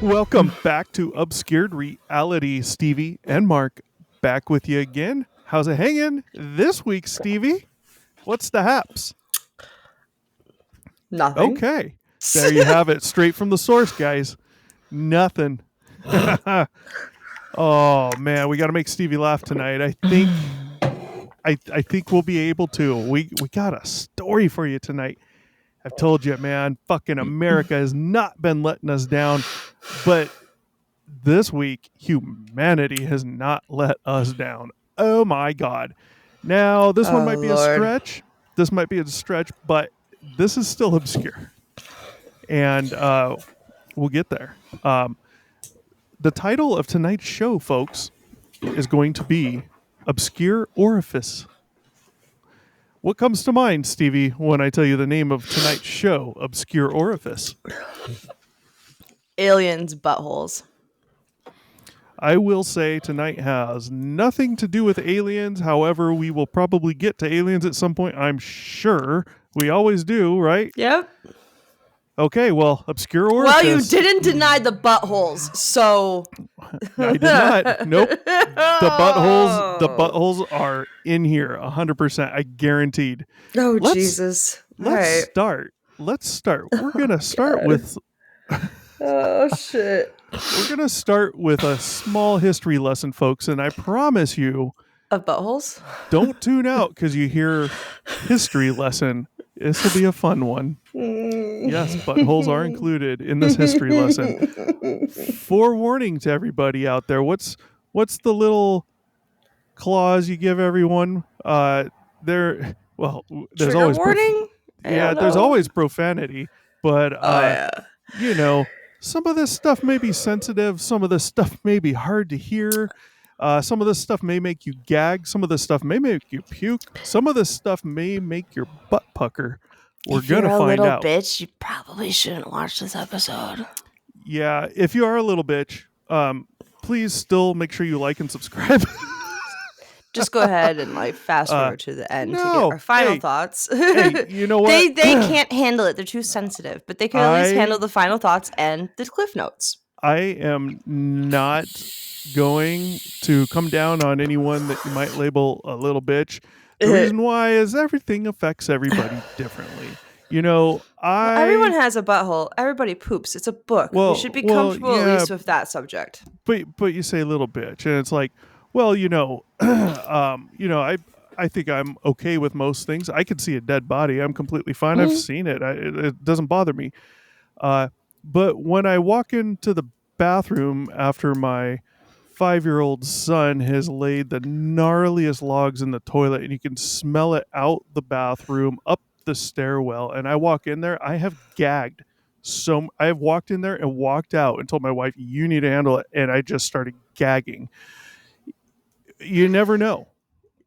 Welcome back to Obscured Reality, Stevie and Mark. Back with you again. How's it hanging this week, Stevie? What's the haps? Nothing. Okay, there you have it, straight from the source, guys. Nothing. Oh man, we got to make Stevie laugh tonight. I think we'll be able to. We got a story for you tonight. I've told you, man, fucking America has not been letting us down, but this week, humanity has not let us down. Oh my God. Now, this one Oh, might be a Lord. stretch. This might be a stretch, but this is still obscure. And we'll get there. The title of tonight's show, folks, is going to be Obscure Oriface. What comes to mind, Stevie, when I tell you the name of tonight's show, Obscure Oriface? Aliens' buttholes. I will say tonight has nothing to do with aliens. However, we will probably get to aliens at some point, I'm sure. We always do, right? Yep. Okay, well, Obscure Orifice. Well, you didn't deny the buttholes, so... I did not. Nope. The buttholes are in here, 100%. I guaranteed. Oh, Jesus. Let's start. We're going to start with... Oh, shit. We're going to start with a small history lesson, folks, and I promise you... Of buttholes? Don't tune out because you hear history lesson. This will be a fun one. Yes, buttholes are included in this history lesson. Forewarning to everybody out there. What's the little clause you give everyone? There's Trigger always warning? there's always profanity, but you know, some of this stuff may be sensitive. Some of this stuff may be hard to hear. Some of this stuff may make you gag. Some of this stuff may make you puke. Some of this stuff may make your butt pucker. We're going to find out. If you're a little bitch, you probably shouldn't watch this episode. Yeah, if you are a little bitch, please still make sure you like and subscribe. Just go ahead and fast forward to the end to get our final thoughts. Hey, you know what? They can't handle it. They're too sensitive. But they can at least handle the final thoughts and the cliff notes. I am not going to come down on anyone that you might label a little bitch. The reason why is everything affects everybody differently. You know, everyone has a butthole. Everybody poops. It's a book. You should be comfortable at least with that subject. But you say little bitch, and it's like, well, I think I'm okay with most things. I can see a dead body. I'm completely fine. I've seen it. It doesn't bother me. But when I walk into the bathroom after my 5-year-old son has laid the gnarliest logs in the toilet, and you can smell it out the bathroom, up the stairwell, and I walk in there, I have gagged. So I have walked in there and walked out and told my wife, you need to handle it, and I just started gagging. You never know.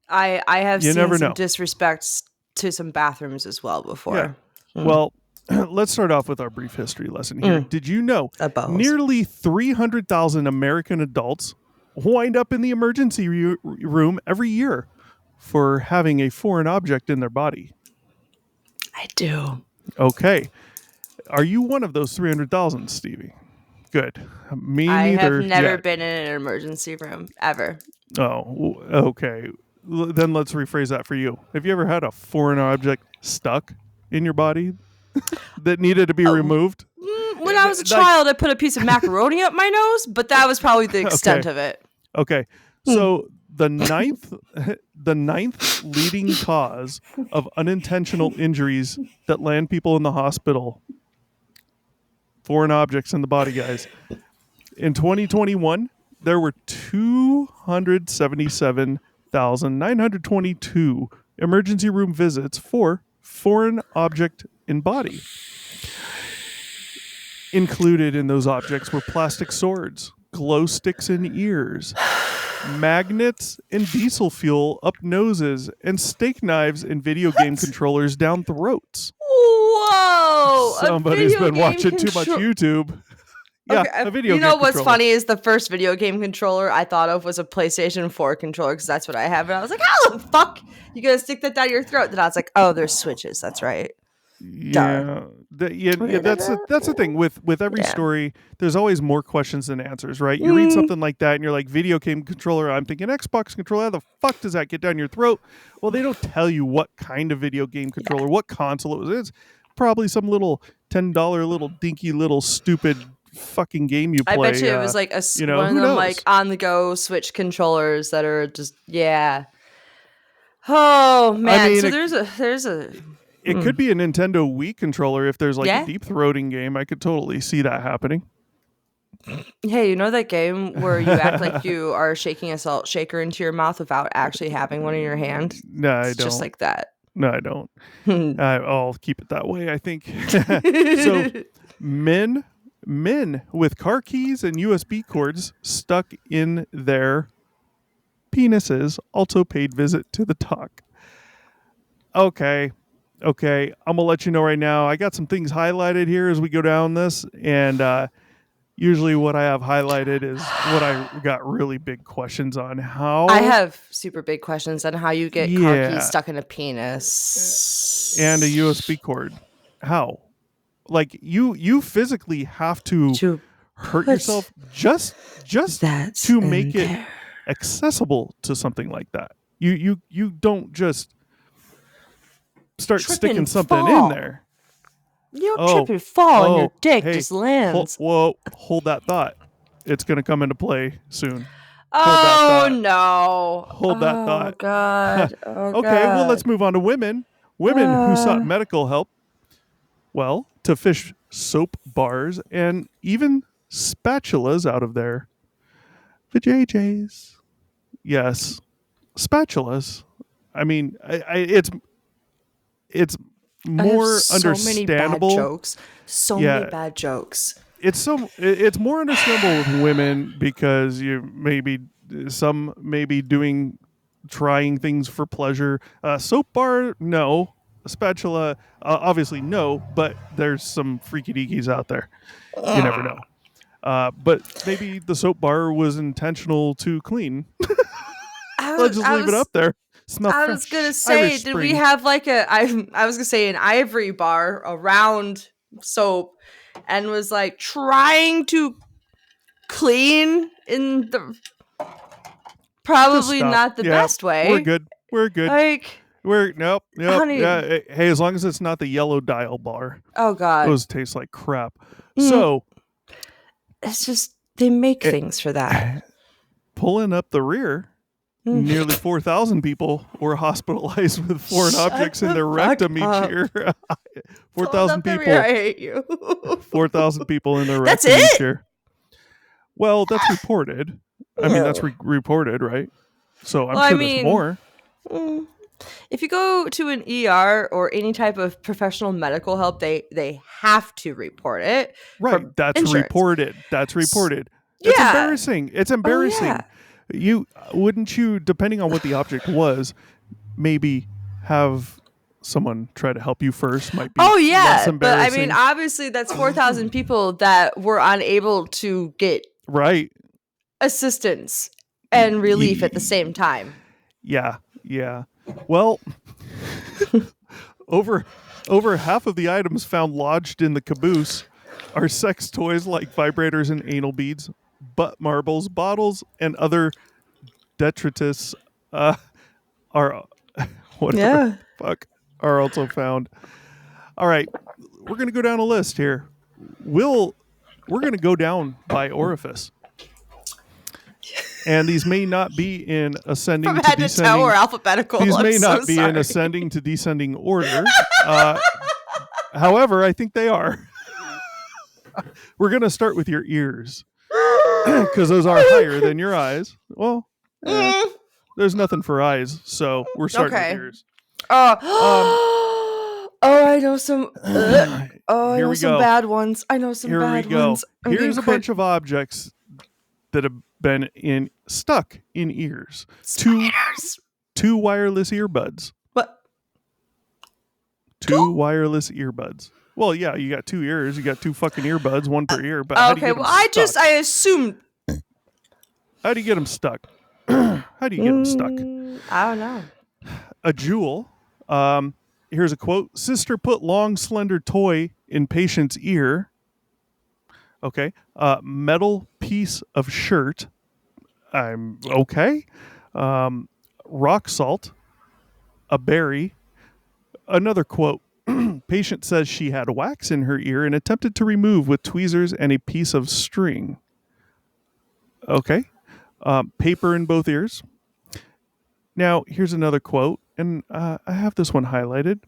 I have seen some disrespects to some bathrooms as well before. Yeah. Well, let's start off with our brief history lesson here. Did you know nearly 300,000 American adults wind up in the emergency room every year for having a foreign object in their body? I do. Okay. Are you one of those 300,000, Stevie? Good. Me I neither. have never been in an emergency room, ever. Oh, okay. Then let's rephrase that for you. Have you ever had a foreign object stuck in your body that needed to be removed? When I was a child, I put a piece of macaroni up my nose, but that was probably the extent of it. Okay. So the ninth leading cause of unintentional injuries that land people in the hospital, foreign objects in the body, guys. In 2021, there were 277,922 emergency room visits for foreign object in body. Included in those objects were plastic swords, glow sticks in ears, magnets and diesel fuel up noses, and steak knives and video game controllers down throats. Whoa! Somebody's been watching too much YouTube. Yeah, okay, a video game You know what's controller. funny is the first video game controller I thought of was a PlayStation 4 controller because that's what I have. And I was like, how the fuck you gonna stick that down your throat? Then I was like, oh, there's switches. That's right. Yeah, that's the thing with every story. There's always more questions than answers, right? You read something like that, and you're like, video game controller. I'm thinking Xbox controller. How the fuck does that get down your throat? Well, they don't tell you what kind of video game controller, what console it was. It's probably some little $10 little dinky little stupid fucking game you play. I bet you it was like one of them like on the go Switch controllers that are just Oh man, I mean, so there's a. It could be a Nintendo Wii controller if there's like a deep throating game. I could totally see that happening. Hey, you know that game where you act like you are shaking a salt shaker into your mouth without actually having one in your hand? No, I don't. Just like that. No, I don't. I'll keep it that way, I think. So, men with car keys and USB cords stuck in their penises also paid visit to the talk. Okay, I'm gonna let you know right now. I got some things highlighted here as we go down this, and usually what I have highlighted is what I got really big questions on. How I have super big questions on how you get car keys stuck in a penis and a USB cord. How? Like you physically have to hurt yourself just to make it accessible to something like that. You don't just start sticking something in there. You don't trip and fall and your dick just lands. Hold that thought. It's going to come into play soon. No. Hold that thought. God. Okay, well, let's move on to women. Women who sought medical help. Well, to fish soap bars and even spatulas out of their vajayjays. Yes, spatulas. I mean, it's more understandable. Many bad jokes. It's more understandable with women because some may be trying things for pleasure. Soap bar, no. A spatula, obviously no. But there's some freaky deakies out there. You never know. But maybe the soap bar was intentional to clean. I'll just leave it up there. I was gonna say, did we have like I was gonna say an ivory bar around soap, and was like trying to clean in the probably not the best way. We're good. Like nope. Honey. Hey, as long as it's not the yellow dial bar. Oh God, those taste like crap. So it's just they make things for that. Pulling up the rear. Nearly 4,000 people were hospitalized with foreign objects in their rectum each year. 4,000 people. I hate you. 4,000 people in their rectum each year. Well, that's reported. I mean, that's reported, right? So I'm sure there's more. If you go to an ER or any type of professional medical help, they have to report it. Right. That's insurance. Reported. That's reported. It's embarrassing. It's embarrassing. Oh, wouldn't you, depending on what the object was, maybe have someone try to help you first? Might be less embarrassing. But I mean, obviously that's 4,000 people that were unable to get assistance and relief at the same time. Yeah. Well, over half of the items found lodged in the caboose are sex toys like vibrators and anal beads, butt marbles, bottles, and other detritus are also found. All right, we're going to go down a list here. We're going to go down by orifice. And these may not be in ascending to descending. Or alphabetical. These may not be in ascending to descending order. However, I think they are. We're going to start with your ears. Because those are higher than your eyes. Well, there's nothing for eyes, so we're starting with ears. I know some. I know some bad ones. Here we go. Here's a bunch of objects that have been stuck in ears. Two wireless earbuds. What? Two wireless earbuds. Well, yeah, you got two ears. You got two fucking earbuds, one per ear. But I assumed. How do you get them stuck? How do you get them stuck? I don't know. A jewel Here's a quote. Sister put long, slender toy in patient's ear. Okay. Metal piece of shirt. I'm okay. Rock salt. A berry. Another quote. Patient says she had wax in her ear and attempted to remove with tweezers and a piece of string. Okay. Paper in both ears. Now, here's another quote, and I have this one highlighted.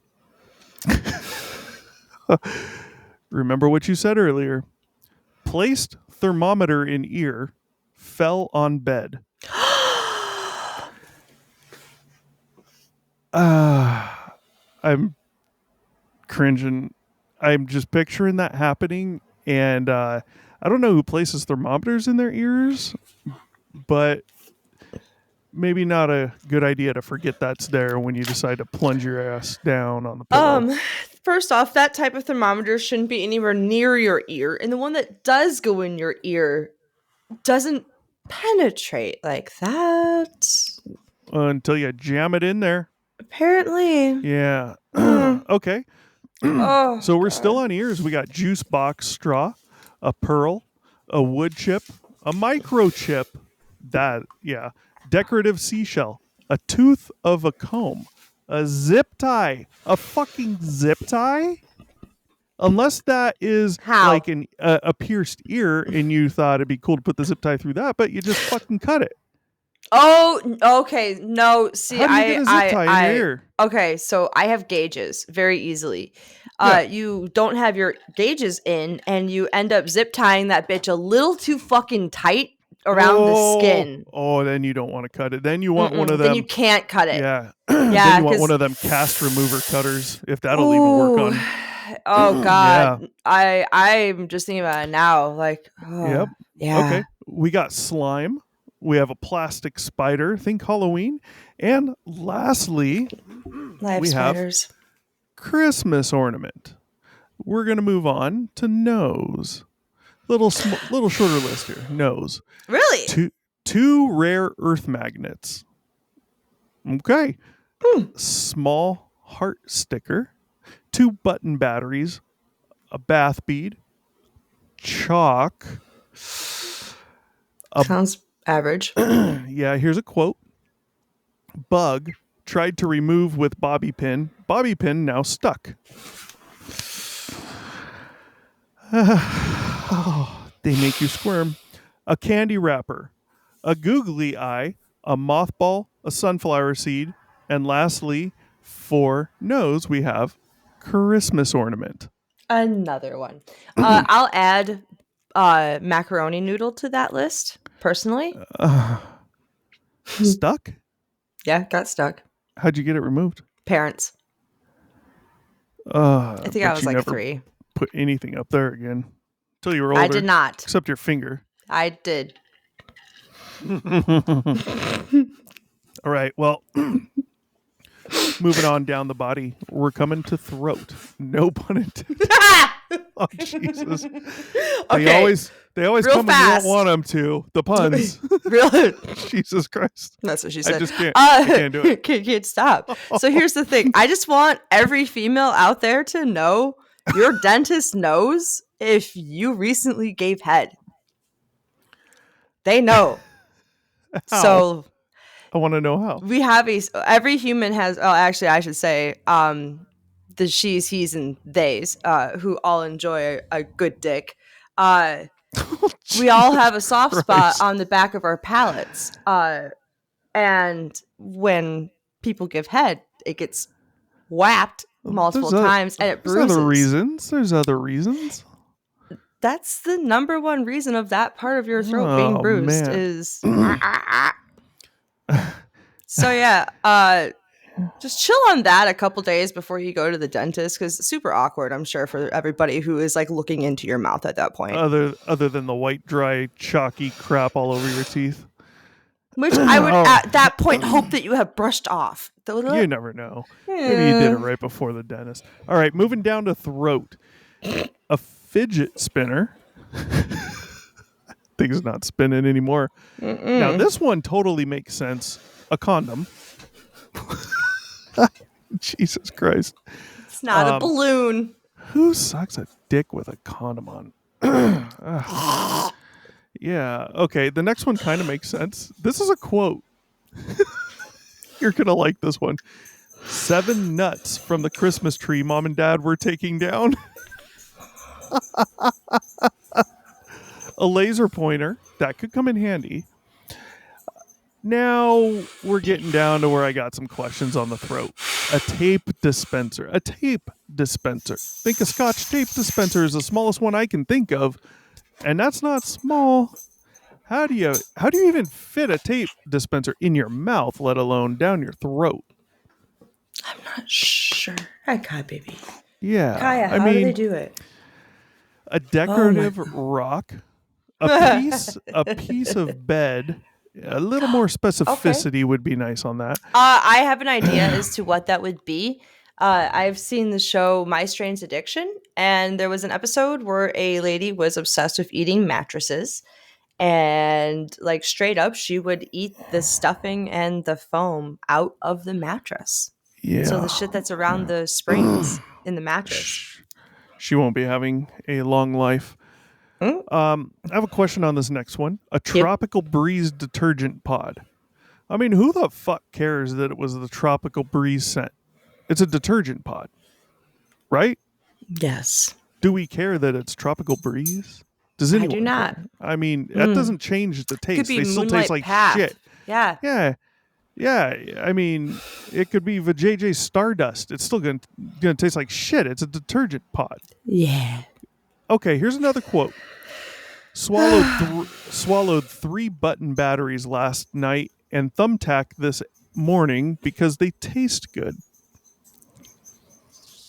Remember what you said earlier. Placed thermometer in ear, fell on bed. I'm cringing. I'm just picturing that happening, and I don't know who places thermometers in their ears, but maybe not a good idea to forget that's there when you decide to plunge your ass down on the pillow. First off, that type of thermometer shouldn't be anywhere near your ear, and the one that does go in your ear doesn't penetrate like that. Until you jam it in there. Apparently. Yeah. Okay. So we're still on ears. We got juice box straw, a pearl, a wood chip, a microchip, decorative seashell, a tooth of a comb, a zip tie, a fucking zip tie. Unless that is like a pierced ear, and you thought it'd be cool to put the zip tie through that, but you just fucking cut it. Oh, okay. No, see, how do you get a zip tie in your ear? Okay, so I have gauges very easily. You don't have your gauges in, and you end up zip tying that bitch a little too fucking tight around the skin. Oh, then you don't want to cut it. Then you want one of them. Then you can't cut it. Yeah. Then you want one of them cast remover cutters, if that'll even work on. Oh God. Yeah. I'm just thinking about it now. Like, yep. Yeah. Okay. We got slime. We have a plastic spider. Think Halloween. And lastly, we spiders. Have Christmas ornament. We're going to move on to nose. Little shorter list here. Nose. Really? Two rare earth magnets. Okay. Small heart sticker. 2 button batteries. A bath bead. Chalk. Sounds average. Yeah, here's a quote. Bug tried to remove with bobby pin. Bobby pin now stuck. They make you squirm. A candy wrapper. A googly eye. A mothball. A sunflower seed. And lastly, for nose, we have Christmas ornament. Another one. I'll add macaroni noodle to that list, personally. Stuck? Yeah, got stuck. How'd you get it removed? Parents. I think I was like 3. Put anything up there again until you were older. I did not. Except your finger. I did. All right. Well, moving on down the body, we're coming to throat. No pun intended. Oh, Jesus. Okay. They always Real come fast. when you don't want them to. The puns. Really? Jesus Christ. That's what she said. I just can't. I can't do it. Can't stop. So here's the thing. I just want every female out there to know your dentist knows if you recently gave head. They know. How? So I want to know how. We have every human has. Oh, actually, I should say the she's, he's, and theys who all enjoy a good dick. We all have a soft spot on the back of our palates. And when people give head, it gets whapped multiple times and it bruises. There's other reasons. That's the number one reason of that part of your throat being bruised is. So yeah, just chill on that a couple days before you go to the dentist because it's super awkward, I'm sure, for everybody who is like looking into your mouth at that point. Other than the white, dry, chalky crap all over your teeth. Which I would at that point hope that you have brushed off. You never know. Maybe you did it right before the dentist. All right, moving down to throat. A fidget spinner. Thing's not spinning anymore. Now, this one totally makes sense. A condom. Jesus Christ. It's not a balloon. Who sucks a dick with a condom on? Yeah. Okay. The next one kind of makes sense. This is a quote. You're going to like this one. 7 nuts from the Christmas tree mom and dad were taking down. A laser pointer. That could come in handy. Now we're getting down to where I got some questions on the throat. A tape dispenser. A tape dispenser. Think a Scotch tape dispenser is the smallest one I can think of. And that's not small. How do you even fit a tape dispenser in your mouth, let alone down your throat? I'm not sure. Hi, Kai, baby. Yeah. Kaya, how do they do it? A decorative rock, a piece of bed. A little more specificity would be nice on that. I have an idea as to what that would be. I've seen the show My Strange Addiction, and there was an episode where a lady was obsessed with eating mattresses, and like straight up, she would eat the stuffing and the foam out of the mattress. Yeah. So the shit that's around the springs in the mattress. She won't be having a long life. I have a question on this next one. A tropical breeze detergent pod. I mean, who the fuck cares that it was the tropical breeze scent? It's a detergent pod, right? Yes. Do we care that it's tropical breeze? Does anyone? I do not. Care? I mean, that doesn't change the taste. Could be they still taste like shit. Yeah. Yeah. Yeah. I mean, it could be JJ Stardust. It's still gonna taste like shit. It's a detergent pod. Yeah. Okay, here's another quote. Swallowed 3 button batteries last night and thumbtack this morning because they taste good.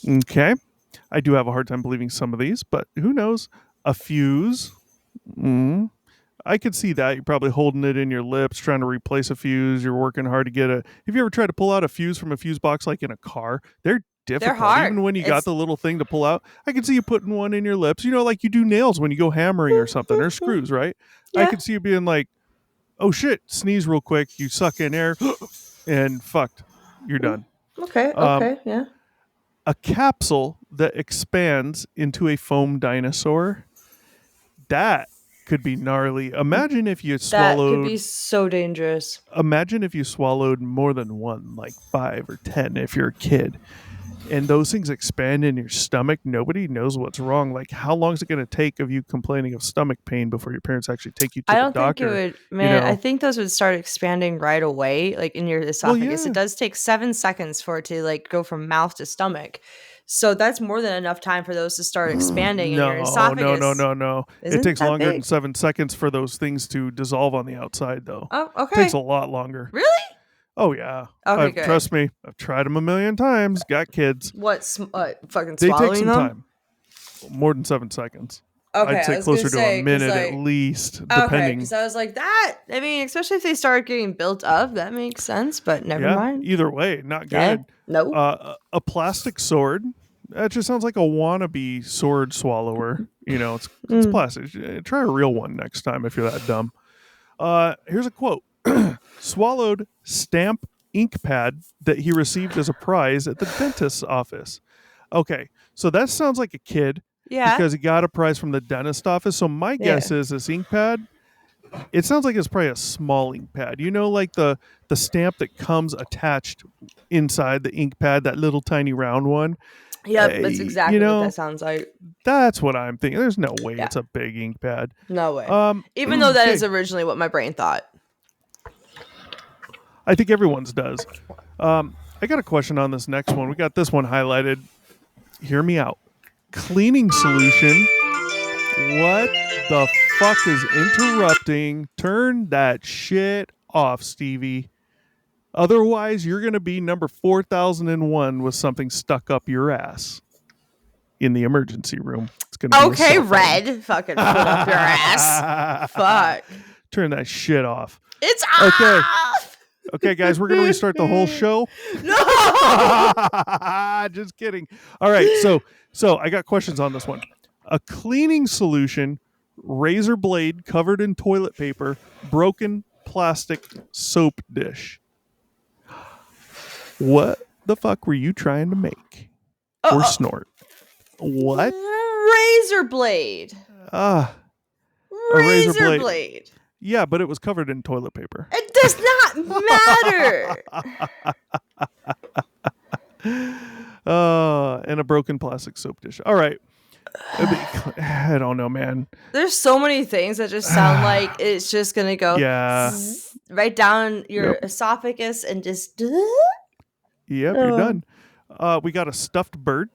Okay. I do have a hard time believing some of these, but who knows? A fuse. I could see that. You're probably holding it in your lips, trying to replace a fuse. You're working hard to get a... Have you ever tried to pull out a fuse from a fuse box like in a car? They're difficult. They're hard. Even when you got the little thing to pull out. I can see you putting one in your lips. You know, like you do nails when you go hammering or something, or screws, right? Yeah. I could see you being like, oh shit, sneeze real quick. You suck in air and fucked. You're done. Okay, yeah. A capsule that expands into a foam dinosaur. That could be gnarly. Imagine if you swallowed... That could be so dangerous. Imagine if you swallowed more than one, like 5 or 10 if you're a kid. And those things expand in your stomach. Nobody knows what's wrong. Like, how long is it going to take of you complaining of stomach pain before your parents actually take you to the doctor? I don't think it would, man. You know? I think those would start expanding right away, like in your esophagus. Well, yeah. It does take 7 seconds for it to like go from mouth to stomach. So that's more than enough time for those to start expanding in your esophagus. No. It takes longer than 7 seconds for those things to dissolve on the outside, though. Oh, okay. It takes a lot longer. Really? Oh, yeah. Okay, good. Trust me. I've tried them a million times. Got kids. What? Fucking swallowing them? They take some time. More than 7 seconds. Okay, I'd say closer to a minute at least, depending. Okay, because I was like, that, I mean, especially if they start getting built up, that makes sense, but never mind. Either way, not good. No. A plastic sword. That just sounds like a wannabe sword swallower. You know, it's plastic. Try a real one next time if you're that dumb. Here's a quote. Swallowed stamp ink pad that he received as a prize at the dentist's office. Okay, so that sounds like a kid. Yeah. Because he got a prize from the dentist office. So my guess is this ink pad, it sounds like it's probably a small ink pad. You know, like the stamp that comes attached inside the ink pad, that little tiny round one. Yep, that's exactly what that sounds like. That's what I'm thinking. There's no way it's a big ink pad. No way. Even though that is originally what my brain thought. I think everyone's does. I got a question on this next one. We got this one highlighted. Hear me out. Cleaning solution. What the fuck is interrupting? Turn that shit off, Stevie. Otherwise, you're going to be number 4001 with something stuck up your ass in the emergency room. It's going to be okay, Red. Fucking put up your ass. Fuck. Turn that shit off. It's off. Okay, guys, we're going to restart the whole show. No! Just kidding. All right, so I got questions on this one. A cleaning solution, razor blade covered in toilet paper, broken plastic soap dish. What the fuck were you trying to make or Oh, snort? What? razor blade. Ah, a razor Razor blade. blade. Yeah, but it was covered in toilet paper. It does not matter. And a broken plastic soap dish. All right. I don't know, man. There's so many things that just sound like it's just going to go right down your esophagus and just. Yep, you're done. We got a stuffed bird.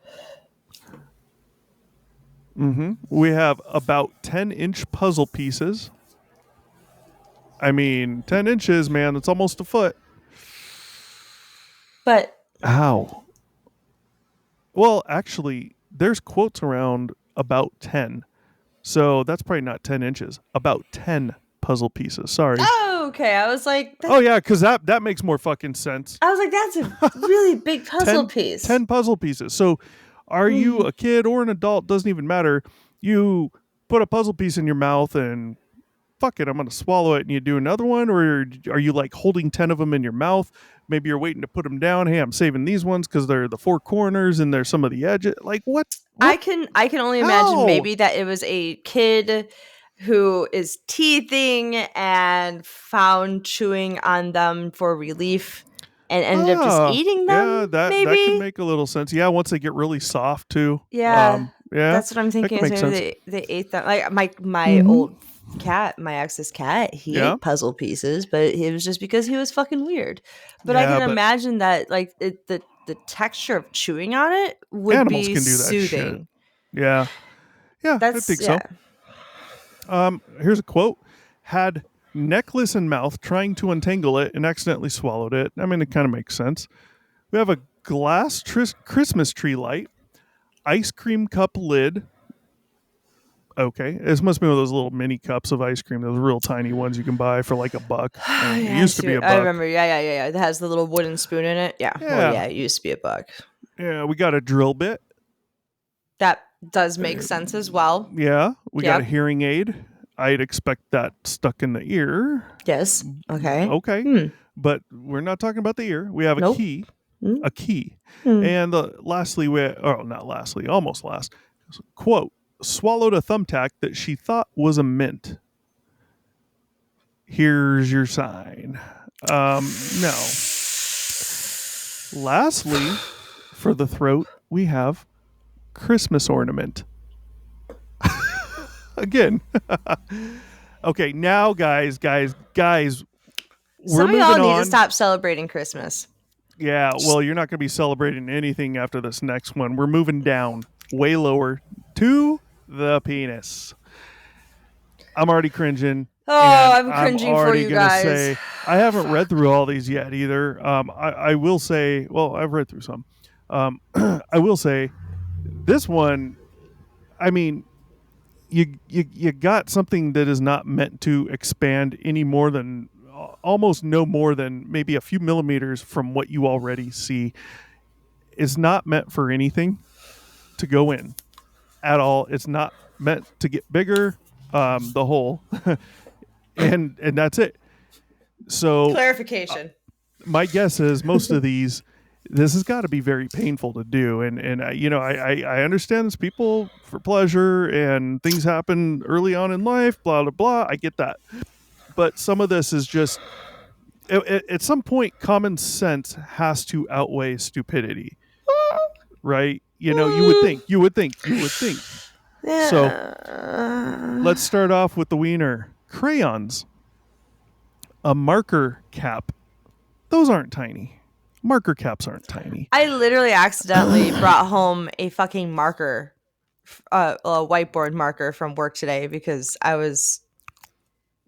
We have about 10-inch puzzle pieces. I mean, 10 inches, man, that's almost a foot. But. How? Well, actually, there's quotes around about 10. So that's probably not 10 inches. About 10 puzzle pieces. Sorry. Oh, okay. I was like. Oh, yeah, because that makes more fucking sense. I was like, that's a really big puzzle piece. 10 puzzle pieces. So are you a kid or an adult? Doesn't even matter. You put a puzzle piece in your mouth and fuck it, I'm going to swallow it, and you do another one? Or are you like holding 10 of them in your mouth? Maybe you're waiting to put them down. Hey, I'm saving these ones because they're the four corners and there's some of the edges. Like what? I can only imagine maybe that it was a kid who is teething and found chewing on them for relief and ended up just eating them. Yeah, that can make a little sense. Yeah, once they get really soft too. Yeah, yeah, that's what I'm thinking. Is maybe they ate them. Like my old cat, my ex's cat, he ate puzzle pieces, but it was just because he was fucking weird. But I can imagine that like the texture of chewing on it would be soothing. Yeah, I think so. Here's a quote: "Had necklace in mouth, trying to untangle it, and accidentally swallowed it." I mean, it kind of makes sense. We have a glass Christmas tree light, ice cream cup lid. Okay, this must be one of those little mini cups of ice cream, those real tiny ones you can buy for like $1. It used to be $1. I remember, yeah. It has the little wooden spoon in it. Yeah. Well, yeah, it used to be $1. Yeah, we got a drill bit. That does make sense as well. Yeah, we got a hearing aid. I'd expect that stuck in the ear. Yes. Okay. Okay. But we're not talking about the ear. We have a key. A key. And lastly, almost last, quote, swallowed a thumbtack that she thought was a mint. Here's your sign. No. Lastly, for the throat, we have Christmas ornament. Again. Okay, now guys, some of y'all need to stop celebrating Christmas. Yeah, well, you're not going to be celebrating anything after this next one. We're moving down, way lower, to the penis. I'm already cringing. Oh, I'm cringing for you guys. Say, I haven't read through all these yet either. I will say, well, I've read through some. I will say, this one, I mean, you got something that is not meant to expand any more than, almost no more than maybe a few millimeters from what you already see. It's not meant for anything to go in at all. It's not meant to get bigger, the hole, and that's it. So clarification. My guess is most of these, this has got to be very painful to do, and I understand this, people for pleasure and things happen early on in life, blah blah blah. I get that, but some of this is just at some point common sense has to outweigh stupidity, right? You would think. Yeah. So let's start off with the wiener. Crayons, a marker cap. Those aren't tiny. Marker caps aren't tiny. I literally accidentally brought home a fucking marker, a whiteboard marker from work today because I was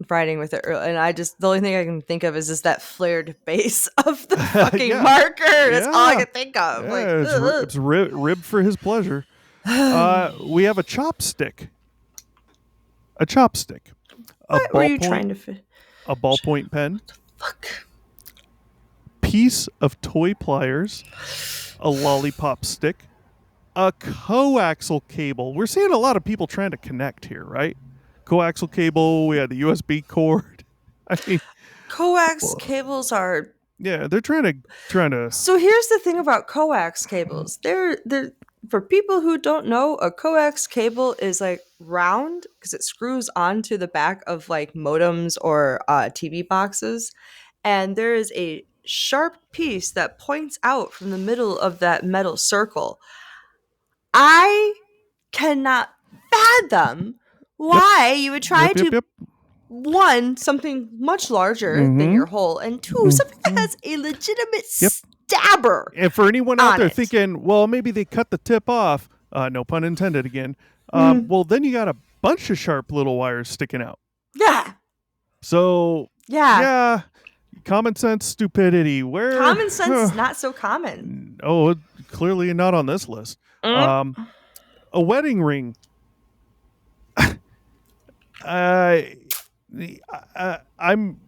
writing with it early, and the only thing I can think of is just that flared base of the fucking marker. That's all I can think of. Yeah, it's ribbed for his pleasure. We have a chopstick. What were you trying to fit? A ballpoint pen. Fuck. Piece of toy pliers, a lollipop stick, a coaxial cable. We're seeing a lot of people trying to connect here, right? Coaxial cable. We had the USB cord. I mean, coax cables are Yeah, they're trying to. So here's the thing about coax cables. They're for people who don't know, a coax cable is like round because it screws onto the back of like modems or TV boxes, and there is a sharp piece that points out from the middle of that metal circle. I cannot fathom Yep. why you would try Yep. Yep. to Yep. one, something much larger than Mm-hmm. your hole, and two, something that Mm-hmm. has a legitimate Yep. stabber And for anyone out on there it. thinking, well, maybe they cut the tip off, no pun intended again. Mm. Well, then you got a bunch of sharp little wires sticking out. Yeah. So Yeah. yeah, common sense, stupidity. Where Common sense is not so common. oh, clearly not on this list. Mm. Um, a wedding ring. I, I'm.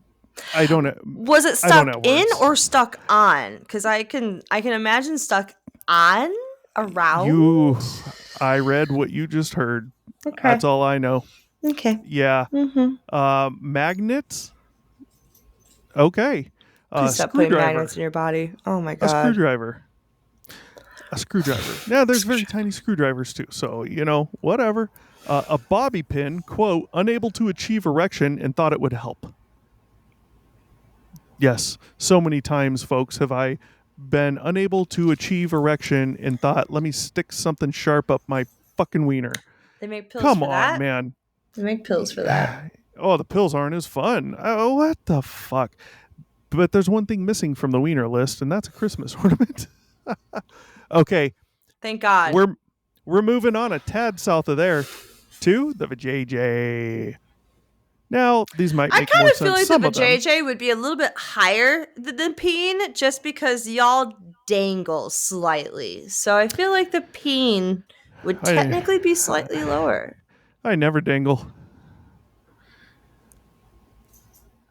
I don't know. Was it I don't stuck know in words. or stuck on? Because I can imagine stuck on, around. I read what you just heard. Okay. That's all I know. Okay. Yeah. Mm-hmm. Magnets. Okay. Please stop putting magnets in your body. Oh my god. A screwdriver. A screwdriver. Yeah, there's very tiny screwdrivers too. So whatever. A bobby pin. Quote: unable to achieve erection and thought it would help. Yes, so many times, folks, have I been unable to achieve erection and thought, let me stick something sharp up my fucking wiener. They make pills Come for on, that? man. They make pills for that. Oh, the pills aren't as fun. Oh, what the fuck? But there's one thing missing from the wiener list, and that's a Christmas ornament. Okay. Thank God. We're moving on a tad south of there to the vajayjay. Now, these might make more sense. I kind of feel like the vajayjay would be a little bit higher than the peen just because y'all dangle slightly. So I feel like the peen would technically be slightly lower. I never dangle.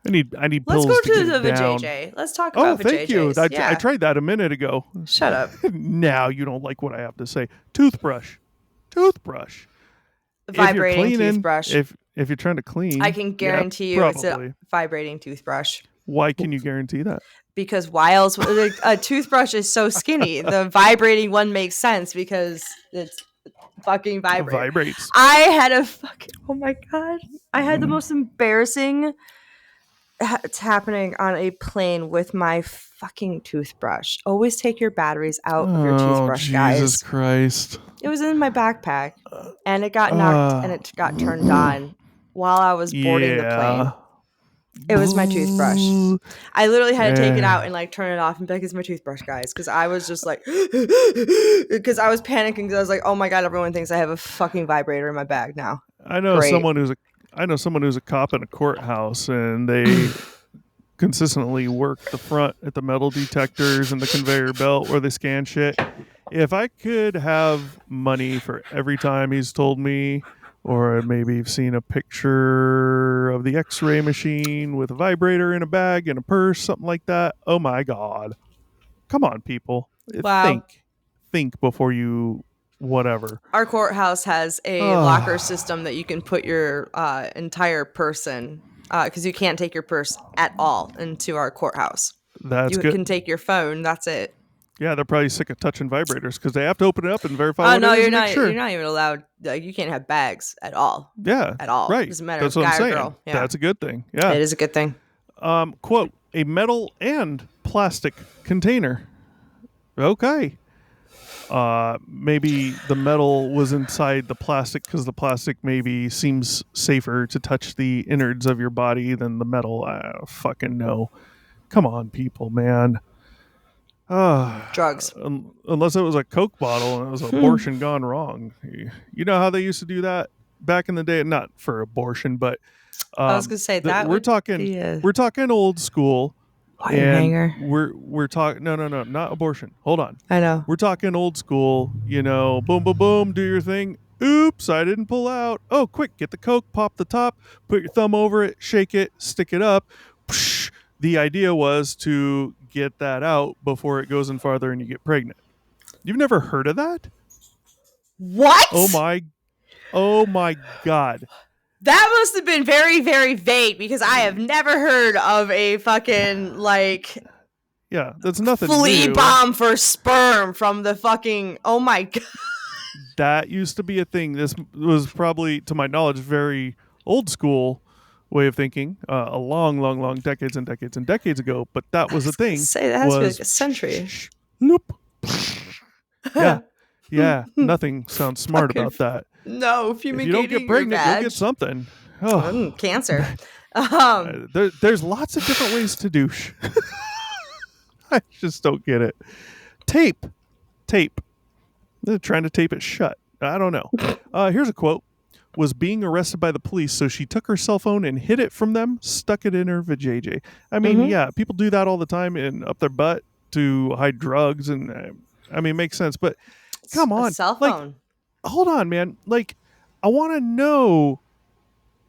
I need pills. Let's go to the down. vajayjay. Let's talk about vajayjays. Thank you. I tried that a minute ago. Shut up. Now you don't like what I have to say. Toothbrush. Vibrating toothbrush. If you're trying to clean, I can guarantee you it's a vibrating toothbrush. Why can you guarantee that? Because why else? A toothbrush is so skinny. The vibrating one makes sense because it's fucking vibrating. Vibrates. I had oh my god. I had the most embarrassing. It's happening on a plane with my fucking toothbrush. Always take your batteries out of your toothbrush, guys. Jesus Christ. It was in my backpack, and it got knocked and it got turned on while I was boarding the plane. It was my toothbrush. I literally had to take it out and like turn it off and be like, it's my toothbrush, guys. Because I was just like, because I was panicking because I was like, oh my god, everyone thinks I have a fucking vibrator in my bag now. I know someone who's a cop in a courthouse, and they consistently work the front at the metal detectors and the conveyor belt where they scan shit. If I could have money for every time he's told me, or maybe you've seen a picture of the x-ray machine with a vibrator in a bag and a purse, something like that. Oh my god. Come on, people. Wow. Think before you whatever. Our courthouse has a locker system that you can put your entire purse in, because you can't take your purse at all into our courthouse. That's good. You can take your phone. That's it. Yeah, they're probably sick of touching vibrators because they have to open it up and verify. Oh no, you're not. Sure. You're not even allowed. Like, you can't have bags at all. Yeah, at all. Right. Doesn't matter. That's what I'm saying. Girl. Yeah. That's a good thing. Yeah, it is a good thing. Quote: a metal and plastic container. Okay. Maybe the metal was inside the plastic because the plastic maybe seems safer to touch the innards of your body than the metal. I don't fucking know. Come on, people, man. Drugs. Unless it was a Coke bottle and it was abortion gone wrong. You know how they used to do that back in the day? Not for abortion, but I was gonna say that we're talking old school. Wire hanger. We're talking no, not abortion. Hold on. I know. We're talking old school, boom boom boom, do your thing. Oops, I didn't pull out. Oh, quick, get the Coke, pop the top, put your thumb over it, shake it, stick it up. Psh. The idea was to get that out before it goes in farther and you get pregnant. You've never heard of that? What? Oh my god. That must have been very, very vague because I have never heard of a fucking Yeah, that's nothing flea new. bomb for sperm from the fucking. Oh my god. That used to be a thing. This was probably, to my knowledge, very old school way of thinking, a long, long, long decades and decades and decades ago. But that I was a was gonna thing. say that has to be like Was a century. loop. Yeah, yeah. Nothing sounds smart Fucking about that. no, If you don't get fumigating your pregnant, you'll vag. get something. Oh, Cancer. there's lots of different ways to douche. I just don't get it. Tape. They're trying to tape it shut. I don't know. Here's a quote. Was being arrested by the police, so she took her cell phone and hid it from them, stuck it in her vajayjay. I mean, yeah, people do that all the time and up their butt to hide drugs, and I mean, it makes sense. But come A on, cell like, phone. hold on, man. Like, I want to know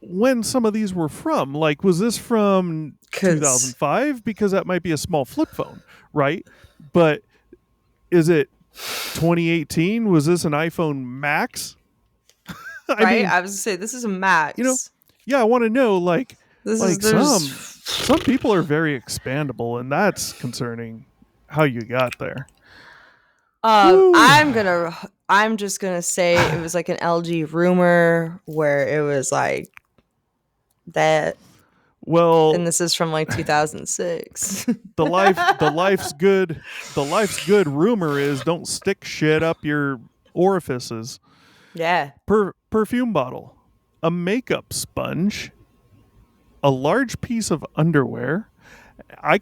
when some of these were from. Like, was this from 2005? Because that might be a small flip phone, right? But is it 2018? Was this an iPhone Max? I mean, I was gonna say this is a Max. You know, yeah, I want to know. Like, this some people are very expandable, and that's concerning. How you got there? I'm just gonna say it was like an LG rumor where it was like that. Well, and this is from like 2006. the life's good rumor is don't stick shit up your orifices. Yeah. Perfume bottle, a makeup sponge, a large piece of underwear. Okay.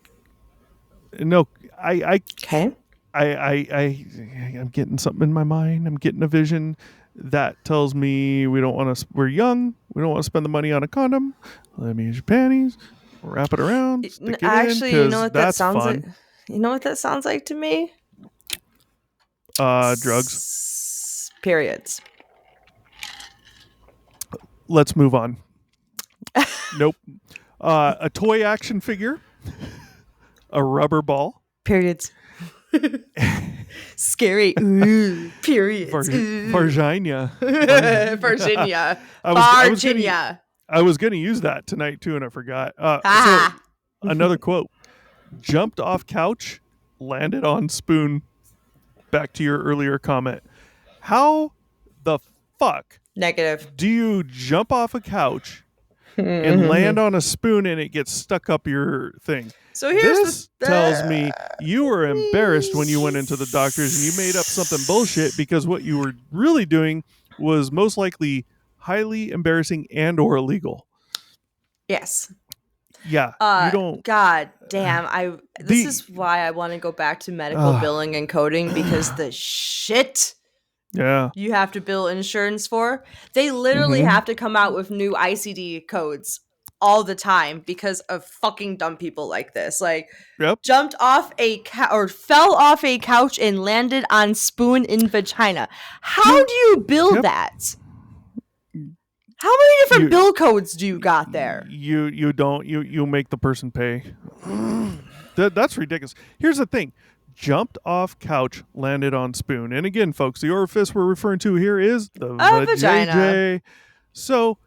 I'm getting something in my mind. I'm getting a vision that tells me we're young. We don't want to spend the money on a condom. Let me use your panties. Wrap it around. Stick it Actually, in, you know what that sounds fun. like? You know what that sounds like to me? Drugs. Periods. Let's move on. Nope. A toy action figure. A rubber ball. Periods. Scary. Ooh, periods. Virginia. Virginia. I was going to use that tonight too, and I forgot. So another quote: "Jumped off couch, landed on spoon." Back to your earlier comment. How the fuck negative do you jump off a couch and land on a spoon and it gets stuck up your thing? So this tells me you were embarrassed when you went into the doctors and you made up something bullshit, because what you were really doing was most likely highly embarrassing and or illegal. Yes. Yeah. You don't. God damn. This is why I want to go back to medical billing and coding, because the shit you have to bill insurance for, they literally have to come out with new ICD codes all the time because of fucking dumb people like this. Like, jumped off or fell off a couch and landed on spoon in vagina. How do you bill that? How many different bill codes do you got there? You don't. You make the person pay. That's ridiculous. Here's the thing. Jumped off couch, landed on spoon. And again, folks, the orifice we're referring to here is the vagina. So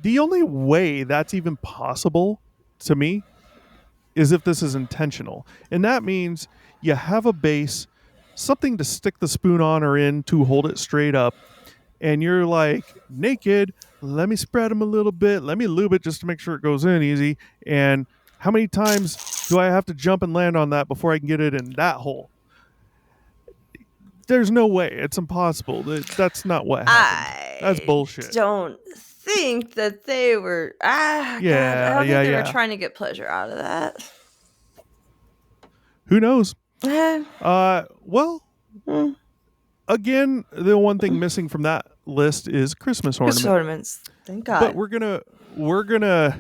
the only way that's even possible to me is if this is intentional. And that means you have a base, something to stick the spoon on or in to hold it straight up. And you're like, naked, let me spread them a little bit. Let me lube it just to make sure it goes in easy. And how many times do I have to jump and land on that before I can get it in that hole? There's no way. It's impossible. That's not what happened. That's bullshit. I don't think that they were... I don't think they were trying to get pleasure out of that. Who knows? Again, the one thing missing from that list is Christmas ornaments. Christmas ornaments. Thank God. But we're gonna.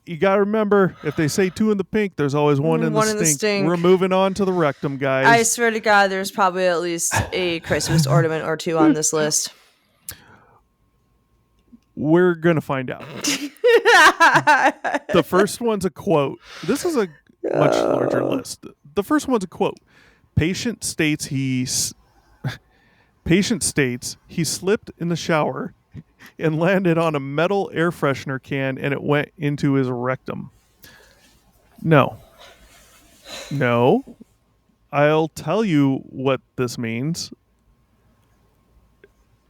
You gotta remember, if they say two in the pink, there's always one in the stink. We're moving on to the rectum, guys. I swear to God, there's probably at least a Christmas ornament or two on this list. We're gonna find out. The first one's a quote. This is a much larger list. The first one's a quote. Patient states he slipped in the shower and landed on a metal air freshener can, and it went into his rectum. No. No, I'll tell you what this means.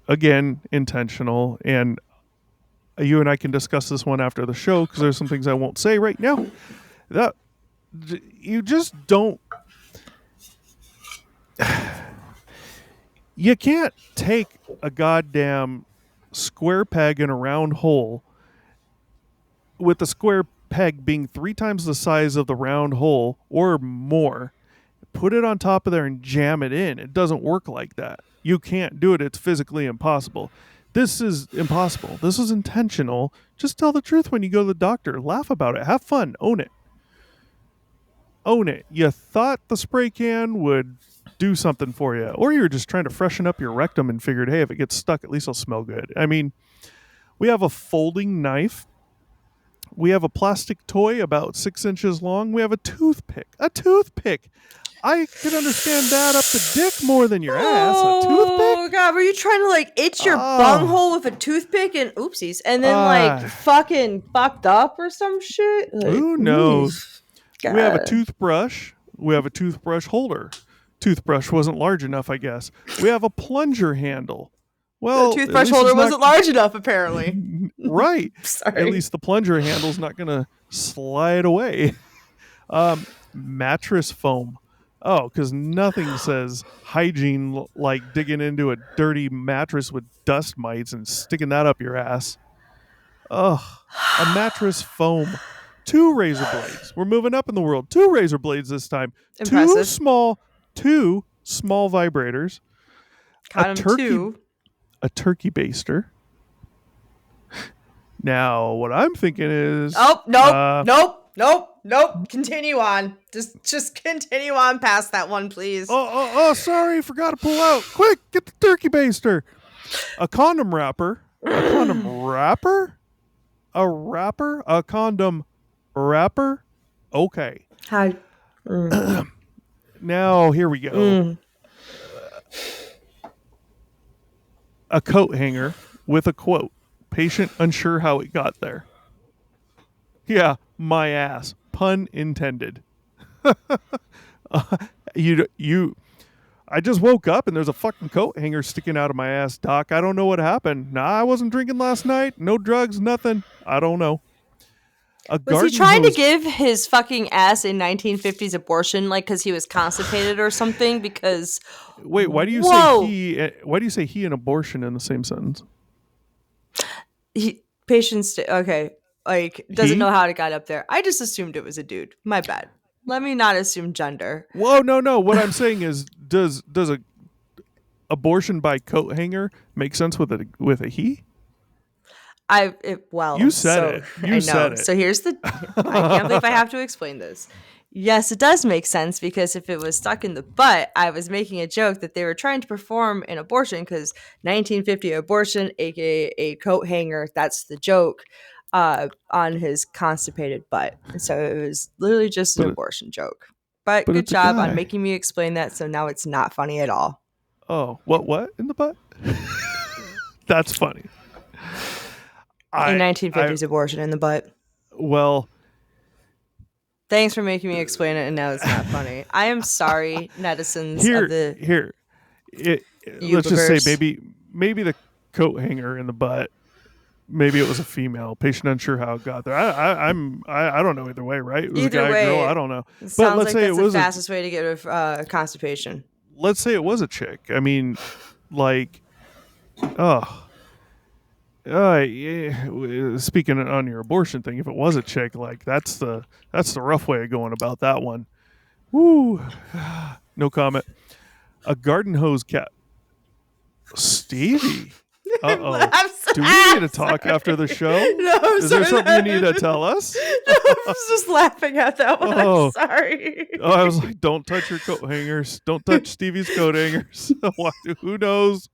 Again, intentional, and you and I can discuss this one after the show because there's some things I won't say right now. That you just don't. You can't take a goddamn square peg in a round hole with the square peg being 3 times the size of the round hole or more, put it on top of there and jam it in. It doesn't work like that. You can't do it. It's physically impossible. This is impossible. This is intentional. Just tell the truth when you go to the doctor. Laugh about it. Have fun. Own it. Own it. You thought the spray can would do something for you, or you were just trying to freshen up your rectum and figured, hey, if it gets stuck, at least it'll smell good. I mean, we have a folding knife. We have a plastic toy about 6 inches long. We have a toothpick. A toothpick. I can understand that up the dick more than your ass. A toothpick? Oh god, were you trying to like itch your bunghole with a toothpick and oopsies, and then like fucking fucked up or some shit? Like, who knows? We have a toothbrush. We have a toothbrush holder. Toothbrush wasn't large enough, I guess. We have a plunger handle. Well, the toothbrush holder wasn't large enough, apparently. Right. Sorry. At least the plunger handle's not going to slide away. Mattress foam. Oh, because nothing says hygiene like digging into a dirty mattress with dust mites and sticking that up your ass. Ugh. A mattress foam. 2 razor blades. We're moving up in the world. 2 razor blades this time. Impressive. 2 small vibrators. Got him 2. A turkey baster. Now, what I'm thinking is... Nope. Continue on. Just continue on past that one, please. Sorry. Forgot to pull out. Quick, get the turkey baster. A condom wrapper. A condom wrapper? A wrapper? A condom wrapper? Okay. Hi. Now, here we go. A coat hanger with a quote. Patient unsure how it got there. Yeah, my ass. Pun intended. I just woke up and there's a fucking coat hanger sticking out of my ass, doc. I don't know what happened. Nah, I wasn't drinking last night. No drugs, nothing. I don't know. Was he trying to give his fucking ass a 1950s abortion, like because he was constipated or something? Because wait, why do you say he? Why do you say he and abortion in the same sentence? Patients, okay, like doesn't know how it got up there. I just assumed it was a dude. My bad. Let me not assume gender. Whoa, no. What I'm saying is, does a abortion by coat hanger make sense with a he? You said it. You said it. So here's the. I can't believe I have to explain this. Yes, it does make sense because if it was stuck in the butt, I was making a joke that they were trying to perform an abortion because 1950 abortion, aka a coat hanger. That's the joke on his constipated butt. So it was literally just an abortion joke. But good job on making me explain that. So now it's not funny at all. Oh, what in the butt? That's funny. A 1950s abortion in the butt. Well, thanks for making me explain it, and now it's not funny. I am sorry, netizens of the let's just say maybe the coat hanger in the butt. Maybe it was a female patient, unsure how it got there. I don't know either way, right? It was either a guy way, or girl. I don't know. But let's say it was the fastest way to get rid of constipation. Let's say it was a chick. I mean, like, yeah. Speaking on your abortion thing, if it was a chick, like that's the rough way of going about that one. Woo, no comment. A garden hose cap. Stevie. Do we need to talk after the show? No, is there something you need to tell us? No, I was just laughing at that one. I'm sorry. I was like, don't touch your coat hangers. Don't touch Stevie's coat hangers. Who knows?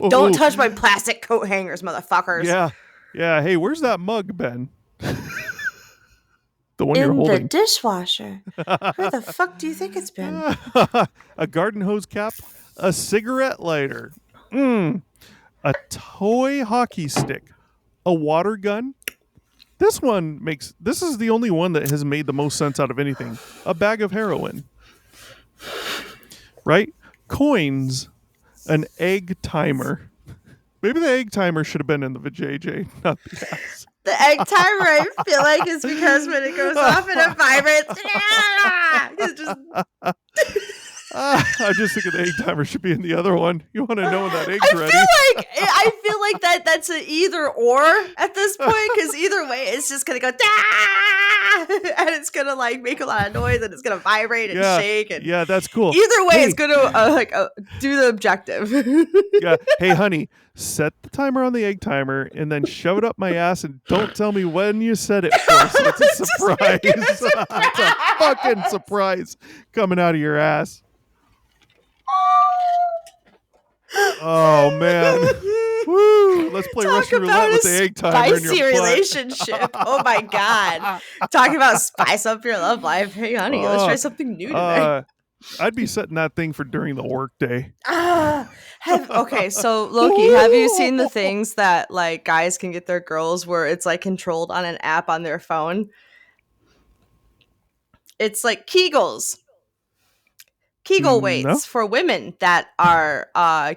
Don't touch my plastic coat hangers, motherfuckers. Yeah. Hey, where's that mug, Ben? The one you're holding. In the dishwasher. Where the fuck do you think it's been? A garden hose cap. A cigarette lighter. A toy hockey stick. A water gun. This is the only one that has made the most sense out of anything. A bag of heroin, right? Coins, an egg timer. Maybe the egg timer should have been in the vajayjay, not the ass. The egg timer, I feel like, is because when it goes off and it vibrates, it's just. I just think the egg timer should be in the other one. You want to know when that egg's ready? I feel like that's an either or at this point, because either way, it's just gonna go and it's gonna like make a lot of noise and it's gonna vibrate and shake. And yeah, that's cool. Either way, it's gonna do the objective. Yeah. Hey, honey, set the timer on the egg timer and then shove it up my ass and don't tell me when you set it for. So it's a surprise. It's a fucking surprise coming out of your ass. Oh man. Woo! Let's play Russian roulette with the egg timer in your spicy relationship. Oh my god. Talking about spice up your love life. Hey honey, let's try something new today. I'd be setting that thing for during the work day. Okay, so Loki, have you seen the things that like guys can get their girls where it's like controlled on an app on their phone? It's like Kegel weights for women that are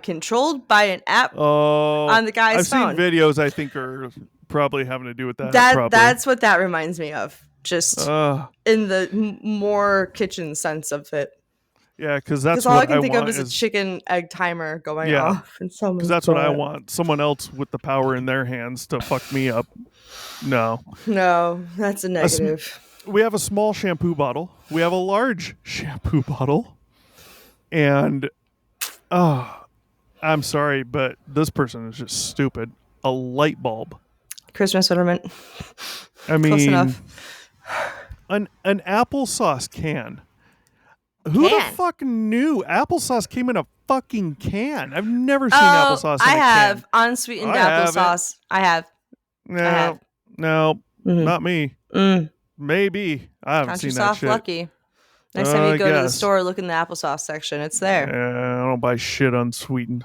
controlled by an app on the guy's phone. I've seen videos I think are probably having to do with that. That's what that reminds me of. Just in the more kitchen sense of it. Yeah, because that's all I can think of is a chicken egg timer going off. Because that's what I want. Someone else with the power in their hands to fuck me up. No, that's a negative. We have a small shampoo bottle. We have a large shampoo bottle. And, I'm sorry, but this person is just stupid. A light bulb. Christmas ornament. I mean, close enough. An applesauce can. Who the fuck knew applesauce came in a fucking can? I've never seen applesauce in a can. I have unsweetened applesauce. I have. No, not me. Maybe. I haven't seen that shit. Lucky. Next time you go to the store, look in the applesauce section. It's there. I don't buy shit unsweetened.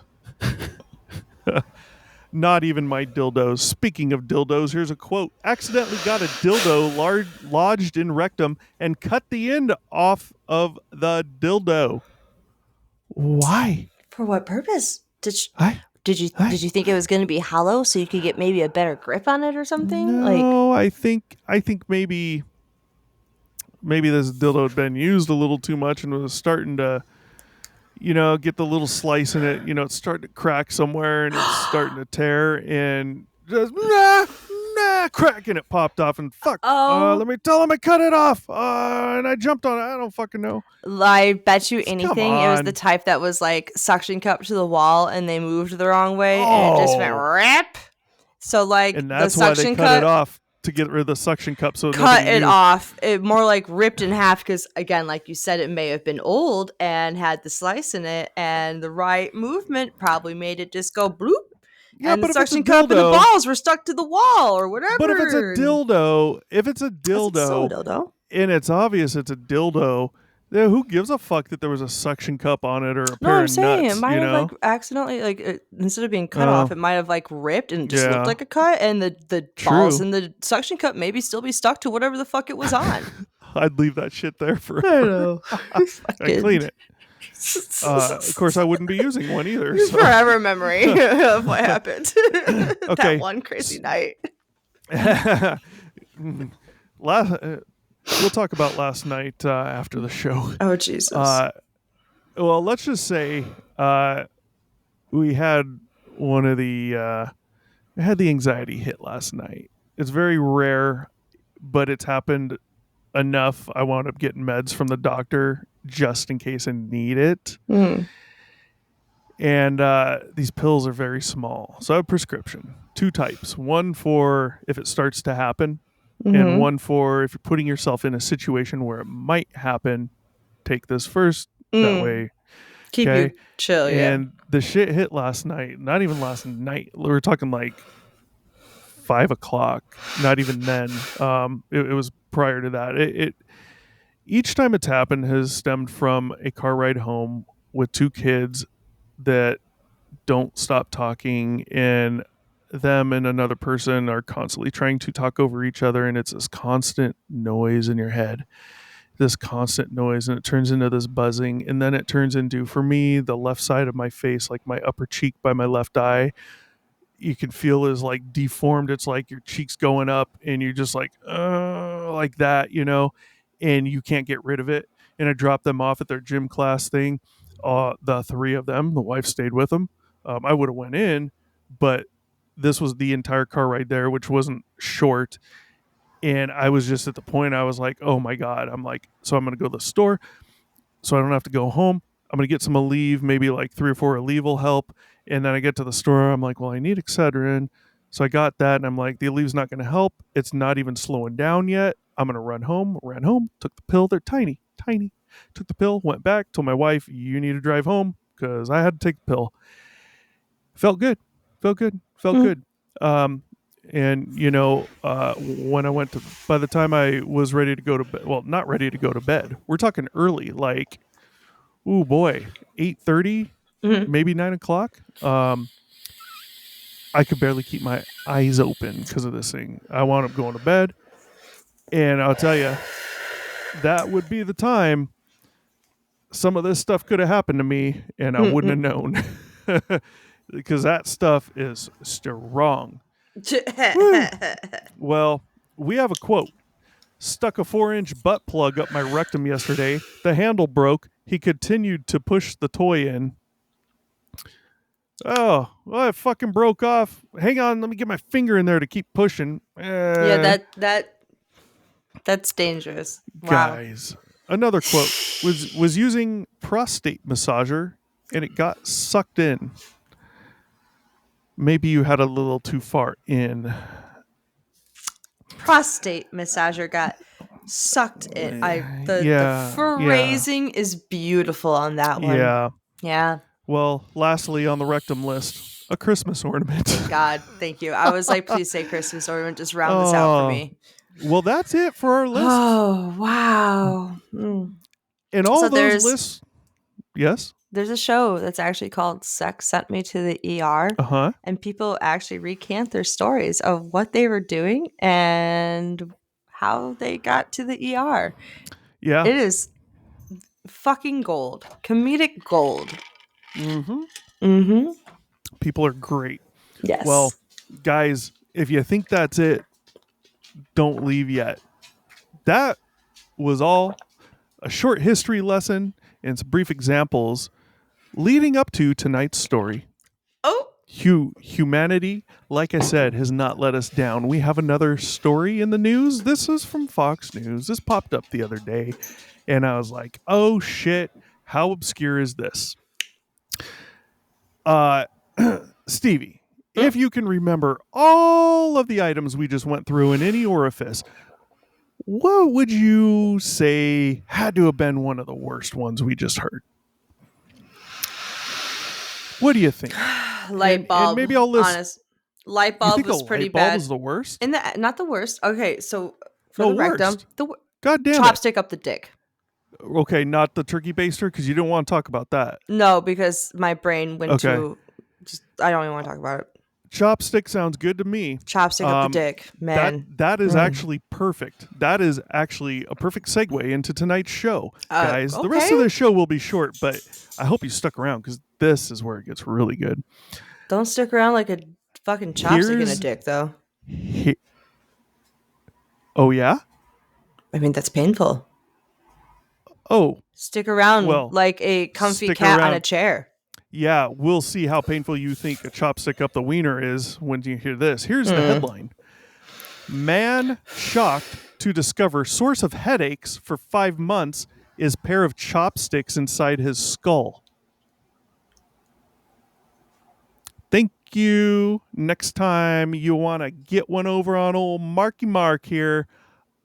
Not even my dildos. Speaking of dildos, here's a quote. Accidentally got a dildo lodged in rectum and cut the end off of the dildo. Why? For what purpose? Did you think it was going to be hollow so you could get maybe a better grip on it or something? No, I think maybe this dildo had been used a little too much and was starting to, get the little slice in it. It's starting to crack somewhere and it's starting to tear and just crack and it popped off and fuck. Let me tell him I cut it off. And I jumped on it. I don't fucking know. I bet you anything it was the type that was like suction cup to the wall and they moved the wrong way and it just went rip. So like and that's the suction why they cut it off. To get rid of the suction cup, so cut it off. It more like ripped in half because, again, like you said, it may have been old and had the slice in it, and the right movement probably made it just go bloop. Yeah, and the suction cup and the balls were stuck to the wall or whatever. But if it's a dildo, and it's obvious it's a dildo. Yeah, who gives a fuck that there was a suction cup on it or a pair of nuts? It might have like accidentally, instead of being cut off, it might have like ripped and just looked like a cut, and the balls in the suction cup maybe still be stuck to whatever the fuck it was on. I'd leave that shit there forever. I know. I'd clean it. Of course, I wouldn't be using one either. So. Forever memory of what happened. That one crazy night. We'll talk about last night after the show. Oh, Jesus. Well, let's just say we had the anxiety hit last night. It's very rare, but it's happened enough. I wound up getting meds from the doctor just in case I need it. Mm. And these pills are very small. So I have a prescription. 2 types. One for if it starts to happen. Mm-hmm. And one for if you're putting yourself in a situation where it might happen, take this first. That way. Keep you chill, And the shit hit last night. Not even last night. We were talking like 5 o'clock. Not even then. It was prior to that. Each time it's happened has stemmed from a car ride home with 2 kids that don't stop talking and them and another person are constantly trying to talk over each other, and it's this constant noise in your head, this constant noise, and it turns into this buzzing, and then it turns into, for me, the left side of my face, like my upper cheek by my left eye, you can feel is like deformed. It's like your cheeks going up and you're just like that, and you can't get rid of it. And I dropped them off at their gym class thing. The three of them, the wife stayed with them. I would have went in, but this was the entire car ride there, which wasn't short. And I was just at the point I was like, oh my God. I'm like, so I'm going to go to the store so I don't have to go home. I'm going to get some Aleve, maybe like 3 or 4 Aleve will help. And then I get to the store. I'm like, well, I need Excedrin. So I got that. And I'm like, the Aleve's not going to help. It's not even slowing down yet. I'm going to run home. Ran home, took the pill. They're tiny, tiny. Took the pill, went back, told my wife, you need to drive home because I had to take the pill. Felt good. Felt good. Felt Hmm. good. And when I went to, by the time I was ready to go to bed, well, not ready to go to bed, we're talking early, like, oh boy, 8:30, Hmm. maybe 9 o'clock. I could barely keep my eyes open because of this thing. I wound up going to bed, and I'll tell you, that would be the time some of this stuff could have happened to me, and I wouldn't have known because that stuff is strong. Woo. Well, we have a quote. Stuck a 4-inch butt plug up my rectum yesterday. The handle broke. He continued to push the toy in. Oh, well, it fucking broke off. Hang on, let me get my finger in there to keep pushing. Yeah, that's dangerous. Wow. Guys, another quote was using prostate massager and it got sucked in. Maybe you had a little too far in. Prostate massager got sucked in. The Yeah, phrasing is beautiful on that one. yeah. Yeah. Well, lastly on the rectum list, a Christmas ornament. God, thank you. I was like, please say Christmas ornament. Just round this out for Oh, me. well, that's it for our list. Oh, wow. Mm. And all So those lists, yes? there's a show that's actually called Sex Sent Me to the ER. Uh-huh. And people actually recant their stories of what they were doing and how they got to the ER. Yeah. It is fucking gold. Comedic gold. Mm-hmm. Mm-hmm. People are great. Yes. Well, guys, if you think that's it, don't leave yet. That was all a short history lesson and some brief examples leading up to tonight's story. Oh. Humanity, like I said, has not let us down. We have another story in the news. This is from Fox News. This popped up the other day, and I was like, oh shit, how obscure is this? Stevie, if you can remember all of the items we just went through in any orifice, what would you say had to have been one of the worst ones we just heard? What do you think? Light bulb. And maybe I'll list. Honest. Light You bulb think was a pretty light bulb bad. is the worst? In the not the worst. Okay, so for The the rectum, worst. the God damn chopstick up the dick. it. Okay, not the turkey baster because you didn't want to talk about that. No, because my brain went Okay. to just I don't even want to talk about it. Chopstick sounds good to me. Chopstick up the dick, man. That is actually perfect. That is actually a perfect segue into tonight's show, guys. The rest of the show will be short, but I hope you stuck around because this is where it gets really good. Don't stick around like a fucking chopstick in a dick, though. Oh yeah? I mean, that's painful. Oh. Stick around Well, like a comfy cat on a chair. Yeah, we'll see how painful you think a chopstick up the wiener is when you hear this. Here's the headline. Man shocked to discover source of headaches for 5 months is pair of chopsticks inside his skull. Thank you. Next time you want to get one over on old Marky Mark here.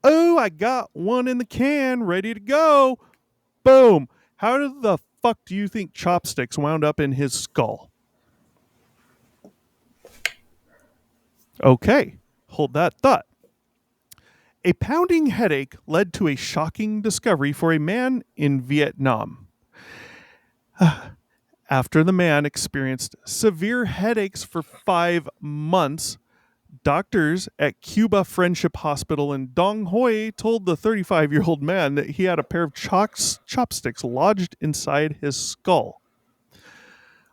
Oh, I got one in the can ready to go. Boom. How the fuck do you think chopsticks wound up in his skull? Okay, hold that thought. A pounding headache led to a shocking discovery for a man in Vietnam. After the man experienced severe headaches for 5 months, doctors at Cuba Friendship Hospital in Dong Hoi told the 35-year-old man that he had a pair of chopsticks lodged inside his skull.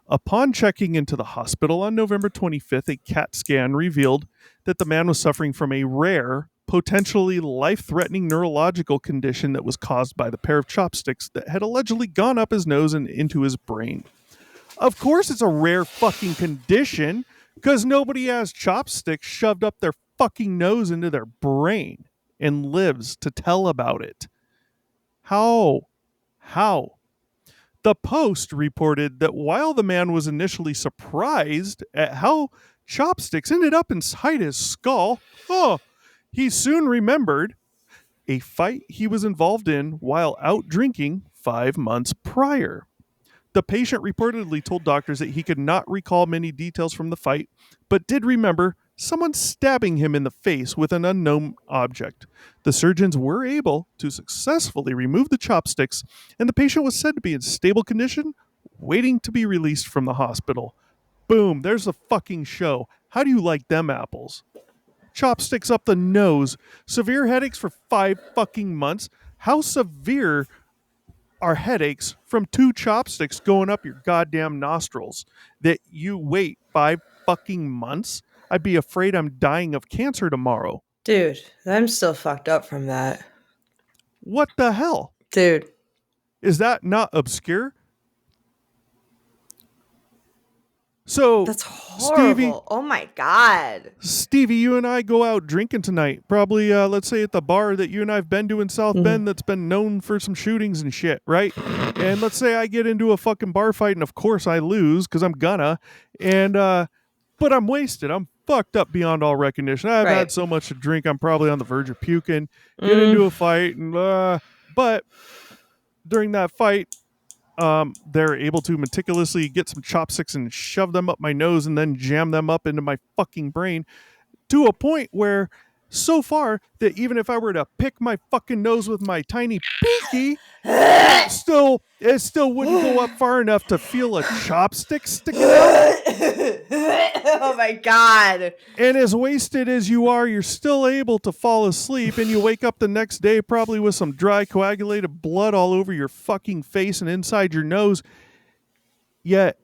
Upon checking into the hospital on November 25th, a CAT scan revealed that the man was suffering from a rare, potentially life-threatening neurological condition that was caused by the pair of chopsticks that had allegedly gone up his nose and into his brain. Of course it's a rare fucking condition, because nobody has chopsticks shoved up their fucking nose into their brain and lives to tell about it. How? The Post reported that while the man was initially surprised at how chopsticks ended up inside his skull, he soon remembered a fight he was involved in while out drinking 5 months prior. The patient reportedly told doctors that he could not recall many details from the fight, but did remember someone stabbing him in the face with an unknown object. The surgeons were able to successfully remove the chopsticks, and the patient was said to be in stable condition, waiting to be released from the hospital. Boom, there's a fucking show. How do you like them apples? Chopsticks up the nose. Severe headaches for 5 fucking months. How severe are headaches from 2 chopsticks going up your goddamn nostrils that you wait 5 fucking months? I'd be afraid I'm dying of cancer tomorrow. Dude, I'm still fucked up from that. What the hell? Dude. Is that not obscure? So that's horrible. Stevie, oh my God. Stevie, you and I go out drinking tonight. Probably, let's say at the bar that you and I have been to in South Bend that's been known for some shootings and shit, right? And let's say I get into a fucking bar fight, and of course I lose, because I'm gonna. And, but I'm wasted. I'm fucked up beyond all recognition. I've had so much to drink, I'm probably on the verge of puking. Get into a fight, and but during that fight, they're able to meticulously get some chopsticks and shove them up my nose and then jam them up into my fucking brain to a point where so far that even if I were to pick my fucking nose with my tiny pinky, it still wouldn't go up far enough to feel a chopstick sticking out. Oh my God. And as wasted as you are, you're still able to fall asleep, and you wake up the next day probably with some dry coagulated blood all over your fucking face and inside your nose. Yet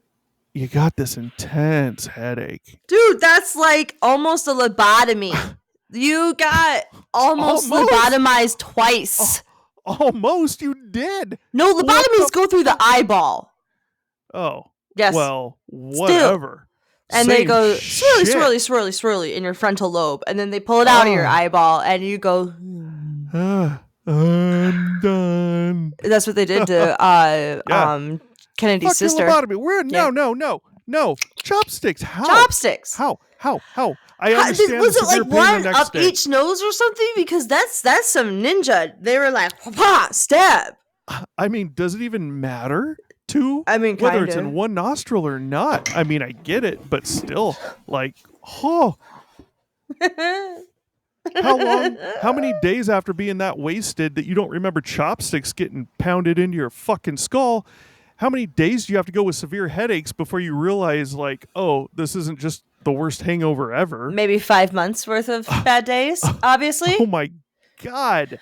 you got this intense headache. Dude, that's like almost a lobotomy. You got almost lobotomized twice. Almost, you did. No, lobotomies go through the eyeball. Oh. Yes. Well, whatever. And they go swirly in your frontal lobe, and then they pull it out of your eyeball, and you go, I'm done. That's what they did to Kennedy's sister. Lobotomy. No. Chopsticks. How? Chopsticks. How? I understand. Was it like one up each nose or something? Because that's some ninja. They were like, stab. I mean, does it even matter? Whether it's in one nostril or not. I mean, I get it, but still, like, how long? How many days after being that wasted that you don't remember chopsticks getting pounded into your fucking skull? How many days do you have to go with severe headaches before you realize, like, oh, this isn't just the worst hangover ever? Maybe 5 months worth of bad days, obviously. Oh my God.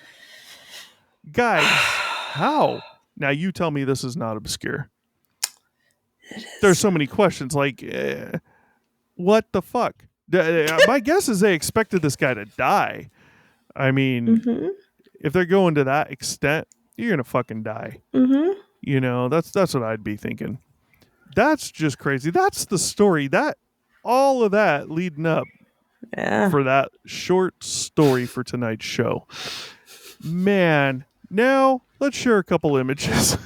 Guys, how? Now you tell me this is not obscure. There's so many questions, like, what the fuck? My guess is they expected this guy to die. I mean, if they're going to that extent, you're gonna fucking die. You know, that's what I'd be thinking. That's just crazy. That's the story. That all of that leading up for that short story for tonight's show. Man, now let's share a couple images.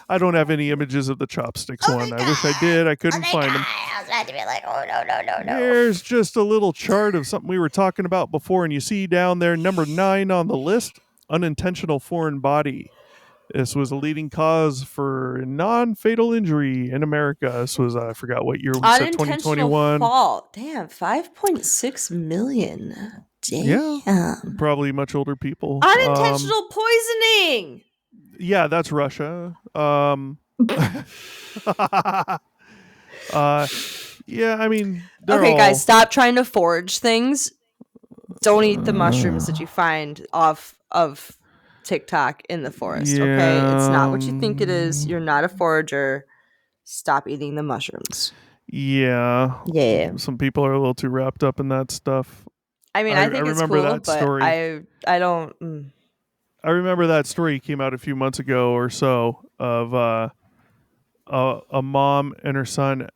I don't have any images of the chopsticks one. I wish I did. I couldn't find them. I was about to be like, oh, no. There's just a little chart of something we were talking about before, and you see down there, number 9 on the list, unintentional foreign body. This was a leading cause for non-fatal injury in America. This was, I forgot what year we said, 2021. Fall. Damn, 5.6 million. Damn. Yeah, probably much older people. Unintentional poisoning. Yeah, that's Russia. uh, yeah, I mean, they're Okay, guys, all. stop trying to forage things. Don't eat the mushrooms that Uh, you find off of TikTok in the forest, okay? It's yeah. not what you think it is. You're not a forager. Stop eating the mushrooms. Yeah. Yeah. Some people are a little too wrapped up in that stuff. I mean, I I think it's remember cool, that but story. I don't. I remember that story came out a few months ago or so of a mom and her son.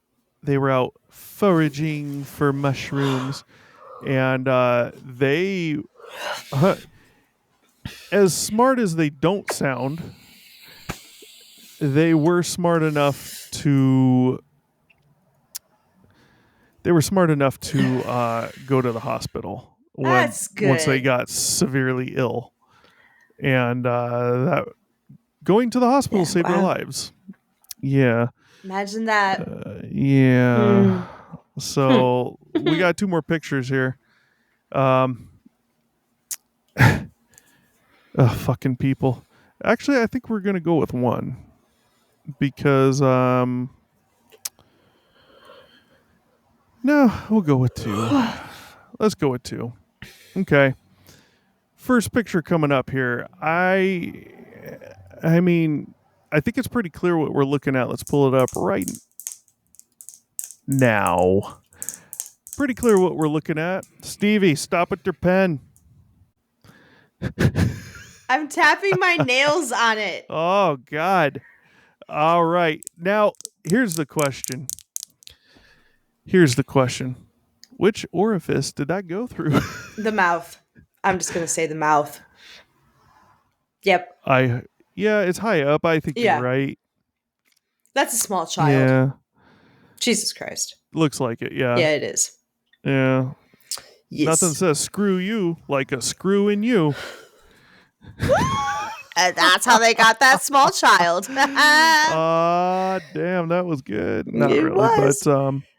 They were out foraging for mushrooms, and they, as smart as they don't sound, they were smart enough to go to the hospital That's once they good. got severely ill, and that going to the hospital Yeah, saved their wow. lives. Yeah, Imagine that. yeah. Mm. Hmm. So we got two more pictures here. Um, fucking people. Actually, I think we're gonna go with one because no, we'll go with two. Let's go with two. Okay. First picture coming up here. I mean, I think it's pretty clear what we're looking at. Let's pull it up right now. Pretty clear what we're looking at. Stevie, stop with your pen. I'm tapping my nails on it. Oh God. All right. Now, here's the question. Here's the question. Which orifice did that go through? The mouth. I'm just gonna say the mouth. Yep. I Yeah, it's high up. I think you're Yeah. right. That's a small child. Yeah. Jesus Christ. Looks like it. Yeah. Yeah, it is. Yeah. Nothing Yes. says screw you like a screw in you. And that's how they got that small child. Damn, that was good. Not It really, was.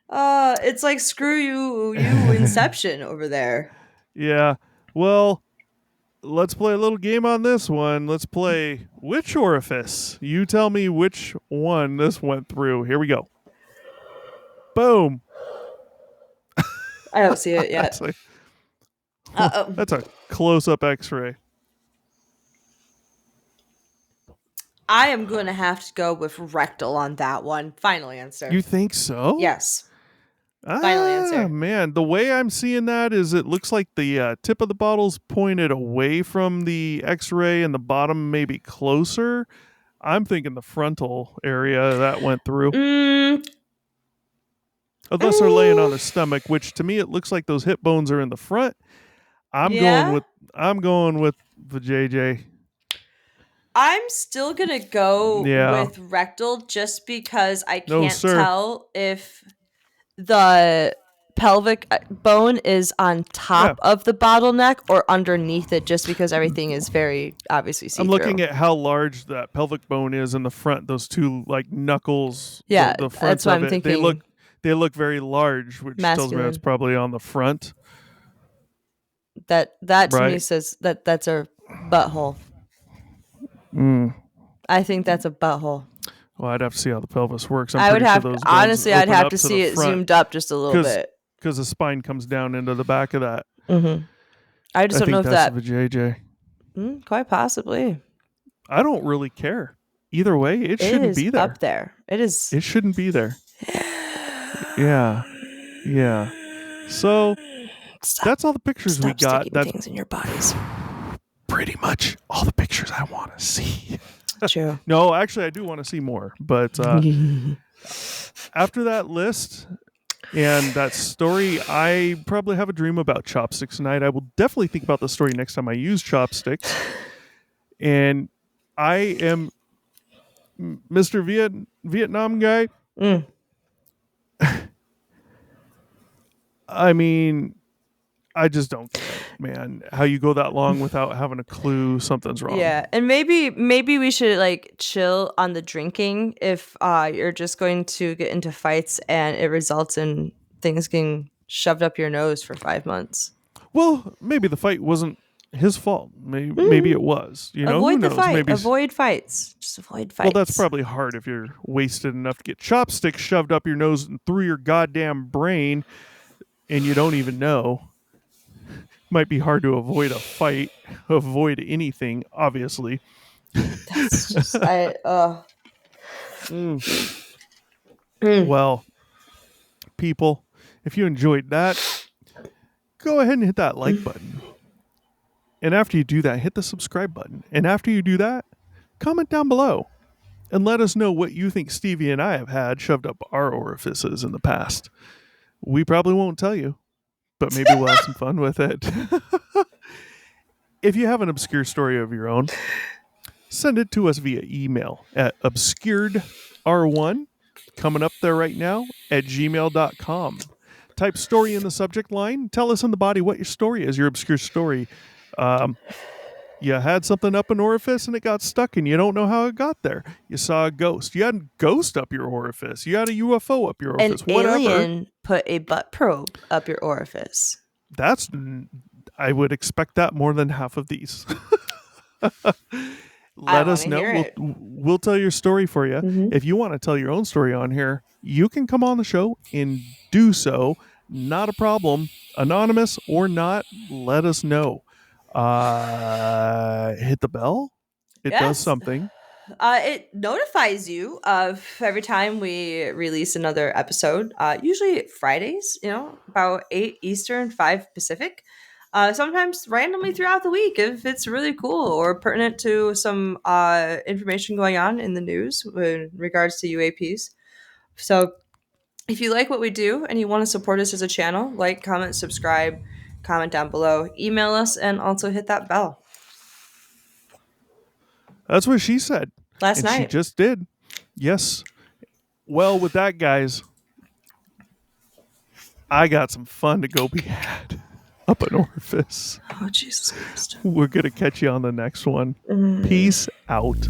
but It's like screw you, Inception over there. yeah. Well, let's play a little game on this one. Let's play which orifice. You tell me which one this went through. Here we go. Boom. I don't see it That's yet. a Uh-oh. that's a close-up X-ray. I am going to have to go with rectal on that one. Final answer. You think so? Yes. Final answer. Man, the way I'm seeing that is it looks like the tip of the bottle's pointed away from the X-ray and the bottom maybe closer. I'm thinking the frontal area that went through. Unless they're laying on the stomach, which to me it looks like those hip bones are in the front. I'm going Yeah. with the JJ. I'm still going to go Yeah. with rectal just because I No, can't sir. tell if the pelvic bone is on top of the bottleneck or underneath it, just because everything is very obviously see-through. I'm looking at how large that pelvic bone is in the front. Those two like knuckles. Yeah, the fronts that's what of I'm it. thinking. They look very large, which tells me that's Masculine. probably on the front. That to me Right. says that's a butthole. I think that's a butthole. Well, I'd have to see how the pelvis works. I would pretty sure have those bones honestly, I'd open have up to to see the it front zoomed up just a little bit. because the spine comes down into the back of that. Mm-hmm. I just don't know if that's that. the JJ. Quite possibly. I don't really care. Either way, it shouldn't be there. Up there. It is. It shouldn't be there. Yeah. Yeah. So that's all the pictures we got. That's things in your bodies. pretty much all the pictures I want to see. True. No, actually, I do want to see more. But after that list and that story, I probably have a dream about chopsticks tonight. I will definitely think about the story next time I use chopsticks. And I am Mr. Vietnam guy. I mean, I just don't get it, man. How you go that long without having a clue something's wrong. Yeah, and maybe we should like chill on the drinking if you're just going to get into fights and it results in things getting shoved up your nose for 5 months. Well, maybe the fight wasn't his fault. Maybe it was. You know, who Avoid the knows? fight. Maybe. Avoid fights. Just avoid fights. Well, that's probably hard if you're wasted enough to get chopsticks shoved up your nose and through your goddamn brain, and you don't even know. Might be hard to avoid a fight, avoid anything, obviously. That's just Well, people, if you enjoyed that, go ahead and hit that like button. And after you do that, hit the subscribe button. And after you do that, comment down below and let us know what you think Stevie and I have had shoved up our orifices in the past. We probably won't tell you, but maybe we'll have some fun with it. If you have an obscure story of your own, send it to us via email at obscuredr1, coming up there right now, at gmail.com. Type story in the subject line. Tell us in the body what your story is, your obscure story. You had something up an orifice and it got stuck and you don't know how it got there. You saw a ghost. You had a ghost up your orifice. You had a UFO up your orifice. An alien put a butt probe up your orifice. I would expect that more than half of these. Let us know. We'll tell your story for you. Mm-hmm. If you want to tell your own story on here, you can come on the show and do so. Not a problem. Anonymous or not, let us know. Hit the bell. It does something. It notifies you of every time we release another episode. Usually Fridays, about 8 Eastern, 5 Pacific. Sometimes randomly throughout the week if it's really cool or pertinent to some information going on in the news in regards to UAPs. So if you like what we do and you want to support us as a channel, like, comment, subscribe, comment down below, email us, and also hit that bell. That's what she said. Last night. She just did. Yes. Well, with that, guys, I got some fun to go be had up an orifice. Oh, Jesus Christ. We're going to catch you on the next one. Peace out.